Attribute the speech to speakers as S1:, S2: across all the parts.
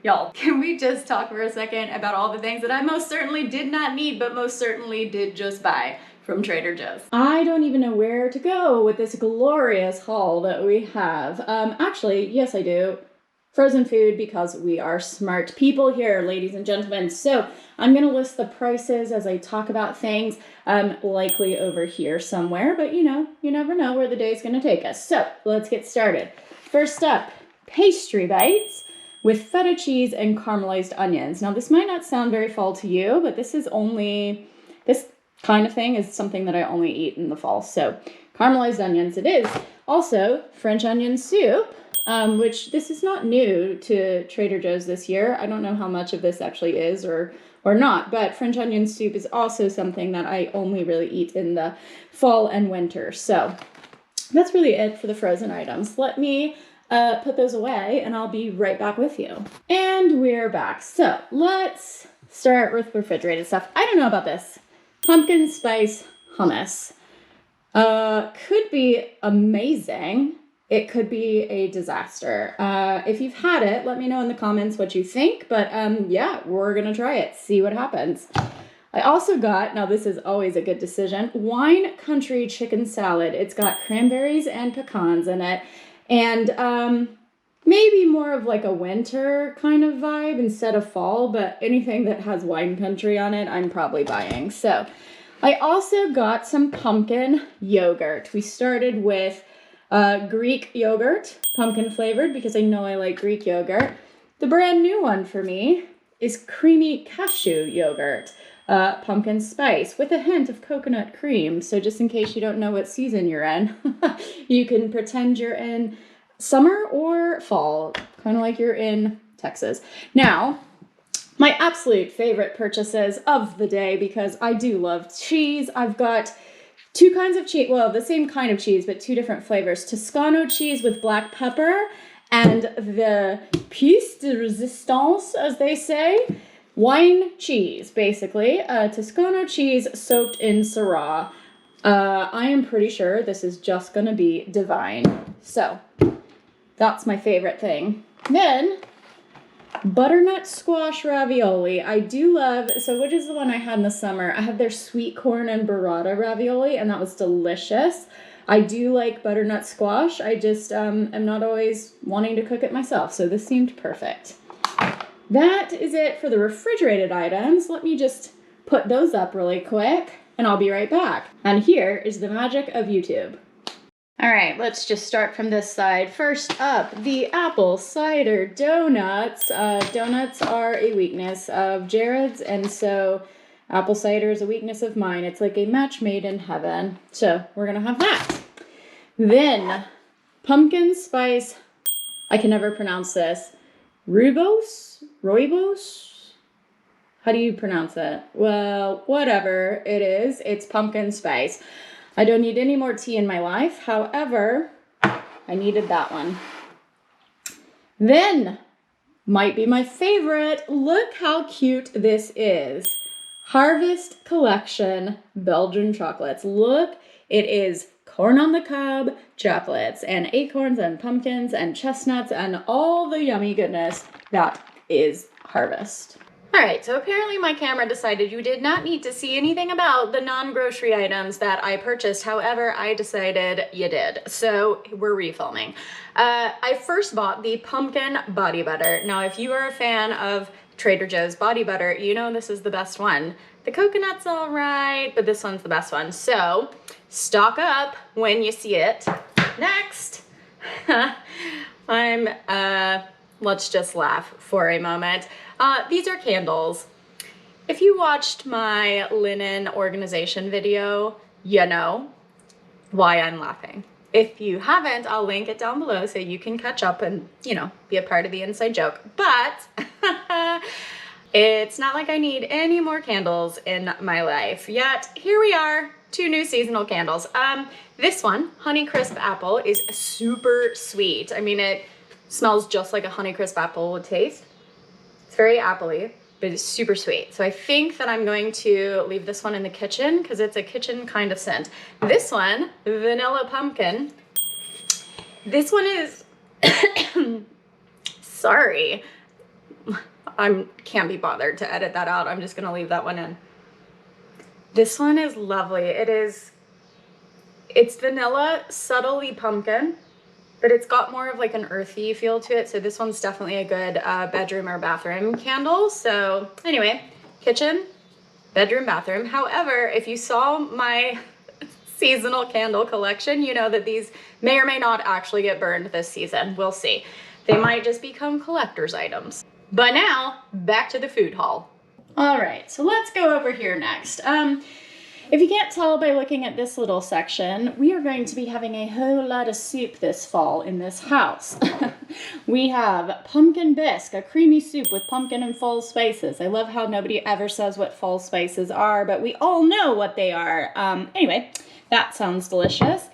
S1: Y'all, can we just talk for a second about all the things that I most certainly did not need, but most certainly did just buy from Trader Joe's? I don't even know where to go with this glorious haul that we have. Actually, yes, I do. Frozen food, because we are smart people here, ladies and gentlemen. So I'm going to list the prices as I talk about things, likely over here somewhere, but you never know where the day's going to take us. So let's get started. First up, pastry bites with feta cheese and caramelized onions. Now, this might not sound very fall to you, but this kind of thing is something that I only eat in the fall. So caramelized onions it is. Also, French onion soup, which this is not new to Trader Joe's this year. I don't know how much of this actually is or not, but French onion soup is also something that I only really eat in the fall and winter. So that's really it for the frozen items. Let me put those away and I'll be right back with you. And we're back. So let's start with refrigerated stuff. I don't know about this. Pumpkin spice hummus. Could be amazing. It could be a disaster. If you've had it, let me know in the comments what you think. But yeah, we're going to try it. See what happens. I also got, now this is always a good decision, Wine Country chicken salad. It's got cranberries and pecans in it. And maybe more of like a winter kind of vibe instead of fall, but anything that has wine country on it, I'm probably buying. So I also got some pumpkin yogurt. We started with Greek yogurt, pumpkin flavored, because I know I like Greek yogurt. The brand new one for me is creamy cashew yogurt, pumpkin spice with a hint of coconut cream. So just in case you don't know what season you're in, you can pretend you're in summer or fall, kind of like you're in Texas. Now, my absolute favorite purchases of the day, because I do love cheese. I've got two kinds of cheese, well, the same kind of cheese, but two different flavors. Toscano cheese with black pepper and the pièce de résistance, as they say, wine cheese, basically. Toscano cheese soaked in Syrah. I am pretty sure this is just going to be divine. So that's my favorite thing. Then butternut squash ravioli. I do love, so which is the one I had in the summer? I had their sweet corn and burrata ravioli, and that was delicious. I do like butternut squash. I just am not always wanting to cook it myself, so this seemed perfect. That is it for the refrigerated items. Let me just put those up really quick, and I'll be right back. And here is the magic of YouTube. All right, let's just start from this side. First up, the apple cider donuts. Donuts are a weakness of Jared's, and so apple cider is a weakness of mine. It's like a match made in heaven. So we're going to have that. Then, pumpkin spice, I can never pronounce this. Rooibos? How do you pronounce it? Well, whatever it is, it's pumpkin spice. I don't need any more tea in my life. However, I needed that one. Then, might be my favorite. Look how cute this is. Harvest Collection Belgian chocolates. Look, it is corn on the cob chocolates and acorns and pumpkins and chestnuts and all the yummy goodness that is Harvest. All right, so apparently my camera decided you did not need to see anything about the non-grocery items that I purchased. However, I decided you did. So we're refilming. I first bought the pumpkin body butter. Now, if you are a fan of Trader Joe's body butter, you know this is the best one. The coconut's all right, but this one's the best one. So stock up when you see it. Next, let's just laugh for a moment. These are candles. If you watched my linen organization video, you know why I'm laughing. If you haven't, I'll link it down below so you can catch up and, be a part of the inside joke. But it's not like I need any more candles in my life. Yet, here we are, 2 new seasonal candles. This one, Honeycrisp Apple, is super sweet. I mean, it smells just like a Honeycrisp apple would taste. It's very appley, but it's super sweet. So I think that I'm going to leave this one in the kitchen because it's a kitchen kind of scent. This one, Vanilla Pumpkin. This one is, sorry, I can't be bothered to edit that out. I'm just gonna leave that one in. This one is lovely. It's vanilla, subtly pumpkin, but it's got more of like an earthy feel to it. So this one's definitely a good bedroom or bathroom candle. So anyway, kitchen, bedroom, bathroom. However, if you saw my seasonal candle collection, you know that these may or may not actually get burned this season. We'll see. They might just become collector's items. But now, back to the food haul. All right, so let's go over here next. If you can't tell by looking at this little section, we are going to be having a whole lot of soup this fall in this house. We have pumpkin bisque, a creamy soup with pumpkin and fall spices. I love how nobody ever says what fall spices are, but we all know what they are. Anyway, that sounds delicious.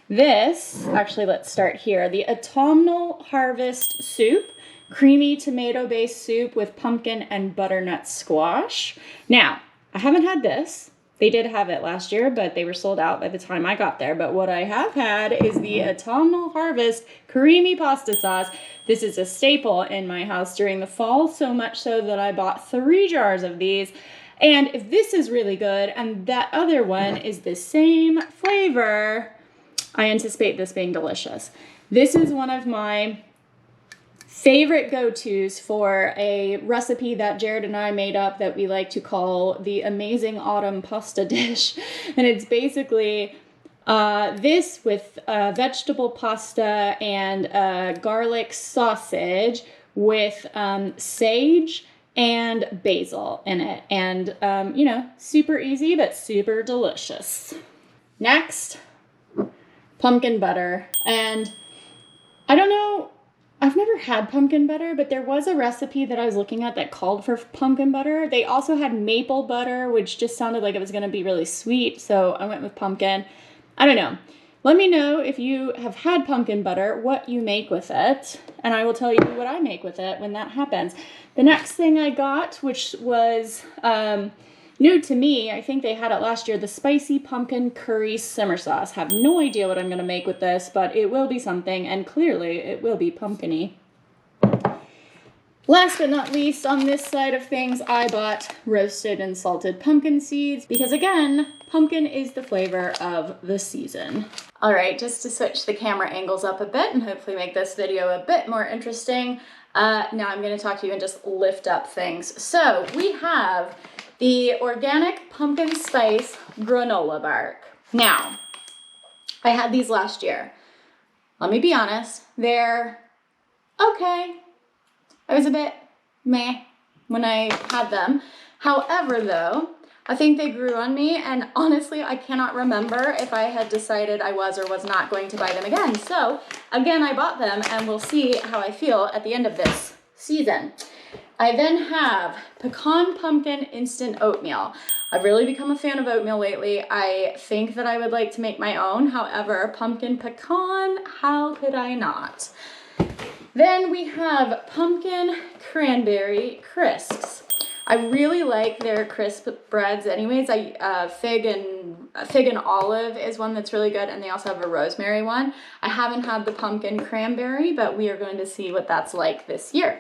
S1: This, actually, let's start here. The autumnal harvest soup, creamy tomato-based soup with pumpkin and butternut squash. Now, I haven't had this. They did have it last year, but they were sold out by the time I got there. But what I have had is the autumnal harvest creamy pasta sauce. This is a staple in my house during the fall, so much so that I bought 3 jars of these. And if this is really good and that other one is the same flavor, I anticipate this being delicious. This is one of my favorite go-tos for a recipe that Jared and I made up that we like to call the Amazing Autumn Pasta Dish. And it's basically this with vegetable pasta and garlic sausage with sage and basil in it. And, you know, super easy, but super delicious. Next, pumpkin butter. And I don't know, I've never had pumpkin butter, but there was a recipe that I was looking at that called for pumpkin butter. They also had maple butter, which just sounded like it was going to be really sweet, so I went with pumpkin. I don't know. Let me know if you have had pumpkin butter, what you make with it, and I will tell you what I make with it when that happens. The next thing I got, which was new to me, I think they had it last year, the spicy pumpkin curry simmer sauce. Have no idea what I'm going to make with this, but it will be something, and clearly it will be pumpkin-y. Last but not least, on this side of things, I bought roasted and salted pumpkin seeds because, again, pumpkin is the flavor of the season. All right, just to switch the camera angles up a bit and hopefully make this video a bit more interesting, now I'm going to talk to you and just lift up things. So we have the organic pumpkin spice granola bark. Now, I had these last year. Let me be honest, they're okay. I was a bit meh when I had them. However, though, I think they grew on me, and honestly, I cannot remember if I had decided I was or was not going to buy them again. So, again, I bought them, and we'll see how I feel at the end of this season. I then have pecan pumpkin instant oatmeal. I've really become a fan of oatmeal lately. I think that I would like to make my own. However, pumpkin pecan, how could I not? Then we have pumpkin cranberry crisps. I really like their crisp breads anyways. Fig and olive is one that's really good, and they also have a rosemary one. I haven't had the pumpkin cranberry, but we are going to see what that's like this year.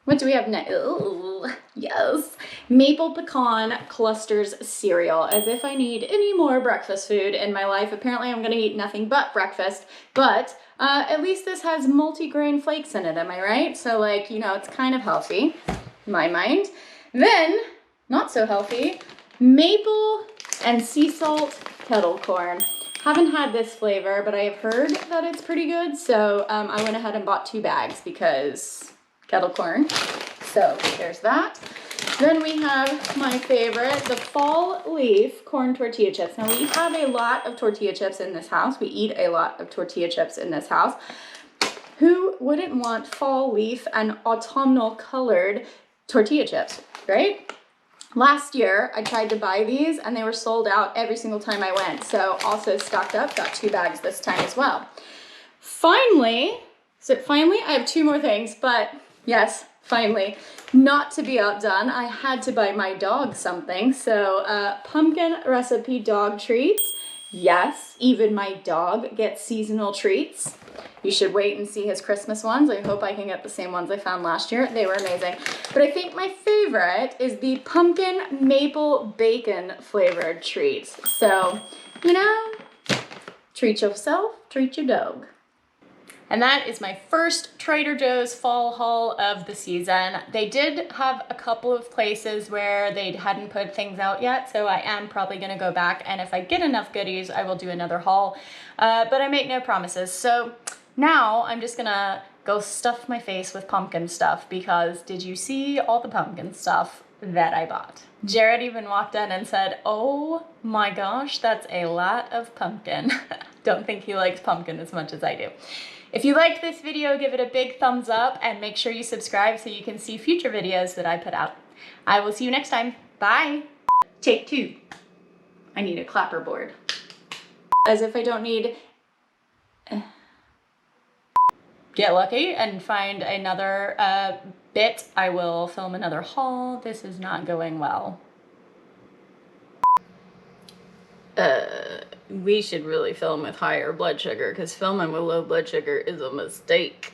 S1: What do we have next? Ooh, yes. Maple pecan clusters cereal. As if I need any more breakfast food in my life. Apparently I'm going to eat nothing but breakfast, but at least this has multi-grain flakes in it, am I right? So, like, you know, it's kind of healthy in my mind. Then, not so healthy, maple and sea salt kettle corn. Haven't had this flavor, but I have heard that it's pretty good, so I went ahead and bought 2 bags because kettle corn. So there's that. Then we have my favorite, the fall leaf corn tortilla chips. Now we have a lot of tortilla chips in this house. We eat a lot of tortilla chips in this house. Who wouldn't want fall leaf and autumnal colored tortilla chips, right? Last year, I tried to buy these and they were sold out every single time I went. So also stocked up, got 2 bags this time as well. Finally, I have 2 more things, but yes, finally, not to be outdone, I had to buy my dog something. So pumpkin recipe dog treats. Yes, even my dog gets seasonal treats. You should wait and see his Christmas ones. I hope I can get the same ones I found last year. They were amazing. But I think my favorite is the pumpkin maple bacon flavored treats. So, you know, treat yourself, treat your dog. And that is my first Trader Joe's fall haul of the season. They did have a couple of places where they hadn't put things out yet, so I am probably gonna go back, and if I get enough goodies, I will do another haul, but I make no promises. So now I'm just gonna go stuff my face with pumpkin stuff, because did you see all the pumpkin stuff that I bought? Jared even walked in and said, oh my gosh, that's a lot of pumpkin. Don't think he likes pumpkin as much as I do. If you liked this video, give it a big thumbs up and make sure you subscribe so you can see future videos that I put out. I will see you next time. Bye. Take 2. I need a clapperboard. As if I don't need... Get lucky and find another bit. I will film another haul. This is not going well. We should really film with higher blood sugar, because filming with low blood sugar is a mistake.